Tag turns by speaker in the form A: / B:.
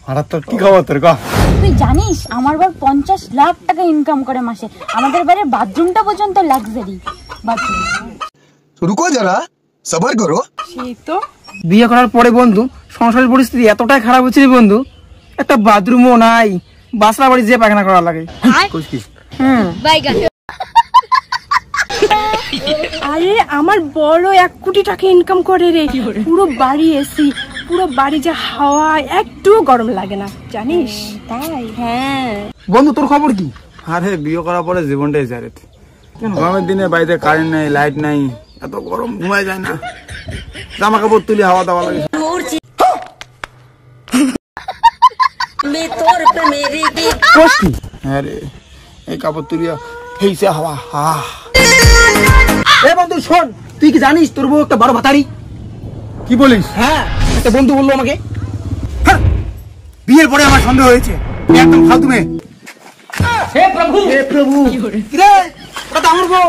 A: হঠাৎ তোর কি খবর তোর?
B: তুই জানিস আমার বর 50 লাখ টাকা ইনকাম করে মাসে। আমাদের বাড়ির বাথরুমটা পর্যন্ত লাক্সারি বাথরুম।
C: রুকো যারা, সবার করো।
D: সেই তো বিয়ে করার পরে বন্ধু সংসারের পরিস্থিতি এতটাই খারাপ হচ্ছে বন্ধু, একটা বাথরুমও নাই, বাসরা বাড়ি যে পায়খানা করা লাগে।
E: আরে আমার বড় 1 কোটি টাকা ইনকাম করে রে, পুরো বাড়ি এসি, পুরো বাড়ি যে হাওয়া, একটু গরম লাগে না জানিস?
B: তাই?
E: হ্যাঁ।
D: বন্ধু তোর খবর কি?
A: আরে বিয়ে করার পরে জীবনটাই জারে। গরমের দিনে বাড়িতে কারেন্ট নাই, লাইট নাই, এত গরম ঘুমায় যায় না, জামা কাপড় তুলি হাওয়া দাওয়া লাগে। হ্যাঁ রে, এই কাপড় তুলিয়া হেইছে হাওয়া।
D: এ বন্ধু শোন, তুই কি জানিস তোর বউ একটা বড় ভাতারি?
A: কি বলিস?
D: হ্যাঁ, একটা বন্ধু বললো আমাকে।
A: বিয়ের পরে আমার সন্দেহ হয়েছে, তুই একদম ফালতু মেয়ে।
D: হে প্রভু, হে প্রভু, কিরে ওটা তো আমার বউ।